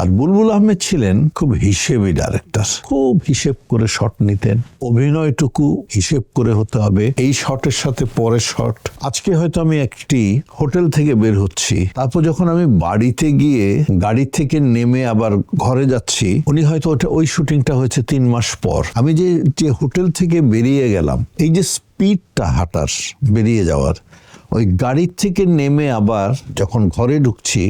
আর বুলবুল আহমেদ ছিলেন খুব হিসেবি ডাইরেক্টর, খুব হিসেব করে শট নিতেন। অভিনয়টুকু হিসেব করে হতে হবে, এই শটের সাথে পরের শট। আজকে হয়তো আমি একটি হোটেল থেকে বের হচ্ছি, তারপর যখন আমি বাড়িতে গিয়ে গাড়ি থেকে নেমে আবার ঘরে যাচ্ছি, উনি হয়তো ওই শুটিংটা হয়েছে 3 মাস পর। আমি যে হোটেল থেকে বেরিয়ে গেলাম, এই যে স্পিডটা হাঁটার, বেরিয়ে যাওয়ার, ওই গাড়ির থেকে নেমে আবার যখন ঘরে ঢুকছি,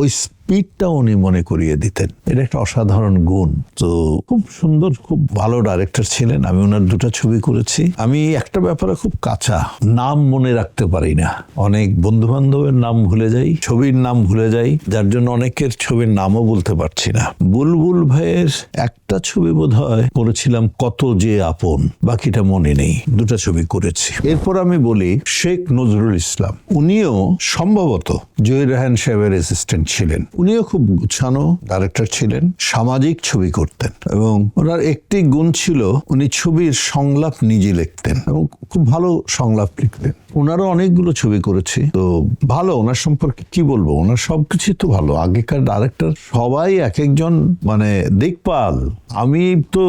ওই স্পিডটা উনি মনে করিয়ে দিতেন। এটা একটা অসাধারণ গুণ। তো খুব সুন্দর, খুব ভালো ডাইরেক্টর ছিলেন। আমি ওনার 2টা ছবি করেছি। আমি একটা ব্যাপারে খুব কাঁচা, নাম মনে রাখতে পারি না, অনেক বন্ধু বান্ধবের নাম ভুলে যাই, ছবির নাম ভুলে যাই, যার জন্য অনেকের ছবির নামও বলতে পারছি না। বুলবুল ভাইয়ের একটা ছবি বোধহয় করেছিলাম, কত যে আপন, বাকিটা মনে নেই। 2টা ছবি করেছি। এরপর আমি বলি শেখ নজরুল ইসলাম, উনিও সম্ভবত জহির রায়হান সাহেবের অ্যাসিস্ট্যান্ট ছিলেন। উনিও খুব গুছানো ডাইরেক্টর ছিলেন, সামাজিক ছবি করতেন এবং ওনার একটি গুণ ছিল, উনি ছবির সংলাপ নিজে লিখতেন এবং খুব ভালো সংলাপ লিখতেন। ওনারও অনেকগুলো ছবি করেছি, তো ভালো। ওনার সম্পর্কে কি বলবো, ওনার সবকিছু তো ভালো। আগেকার ডাইরেক্টর সবাই এক একজন মানে দিকপাল। আমি তো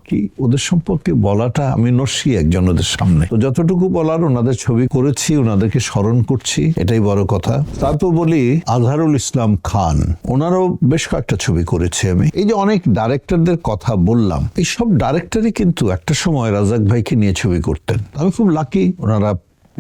কি ওদের সম্পর্কে বলাটা, আমি নস্যি একজন ওদের সামনে। তো যতটুকু বলার, ওনাদের ছবি করেছি, ওনাদেরকে স্মরণ করছি, এটাই বড় কথা। তারপর বলি আজহারুল ইসলাম খান, ওনারও বেশ কয়েকটা ছবি করেছি আমি। এই যে অনেক ডাইরেক্টরদের কথা বললাম, এই সব ডাইরেক্টরই কিন্তু একটা সময় রাজাক ভাইকে নিয়ে ছবি করতেন। আমি খুব লাকি, ওনারা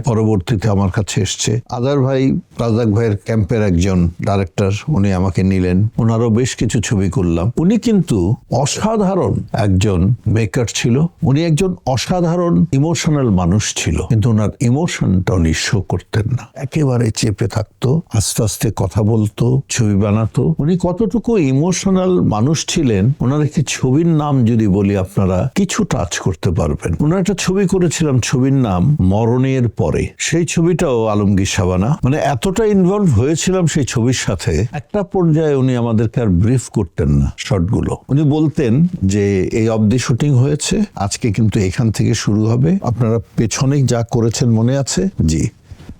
পরবর্তীতে আমার কাছে এসছে। আজার ভাই রাজাক ভাইয়ের ক্যাম্পের একজন ডাইরেক্টর, উনি আমাকে নিলেন, ওনারও বেশ কিছু ছবি করলাম। উনি কিন্তু অসাধারণ একজন মেকার ছিল, উনি একজন অসাধারণ ইমোশনাল মানুষ ছিল, কিন্তু ওনার ইমোশনটা উনি শো করতেন না, একেবারে চেপে থাকতো, আস্তে আস্তে কথা বলতো, ছবি বানাতো। উনি কতটুকু ইমোশনাল মানুষ ছিলেন, ওনার একটি ছবির নাম যদি বলি আপনারা কিছু টাচ করতে পারবেন। ওনার একটা ছবি করেছিলাম, ছবির নাম মরণের পরে। সেই ছবিটাও আলমগীর শাবানা, মানে এতটা ইনভলভ হয়েছিলাম সেই ছবির সাথে। একটা পর্যায়ে উনি আমাদেরকে আর ব্রিফ করতেন না শর্টগুলো, উনি বলতেন যে এই অবধি শুটিং হয়েছে, আজকে কিন্তু এখান থেকে শুরু হবে, আপনারা পেছনে যা করেছেন মনে আছে, জি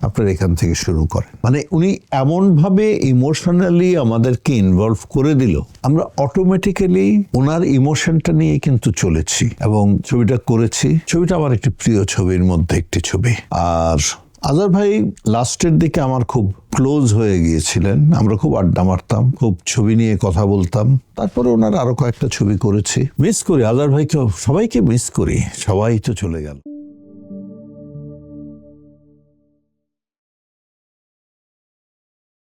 আপনারা এখান থেকে শুরু করেন। মানে উনি এমন ভাবে ইমোশনালি আমাদেরকে ইনভলভ করে দিল, আমরা অটোমেটিক্যালি ওনার ইমোশনটা নিয়ে কিন্তু চলেছি এবং ছবিটা করেছি। ছবিটা আমার একটি প্রিয় ছবির মধ্যে একটি ছবি। আর আজার ভাই লাস্টের দিকে আমার খুব ক্লোজ হয়ে গিয়েছিলেন, আমরা খুব আড্ডা মারতাম, খুব ছবি নিয়ে কথা বলতাম। তারপরে ওনার আরো কয়েকটা ছবি করেছি। মিস করি আজার ভাইকে, সবাইকে মিস করি, সবাই তো চলে গেল।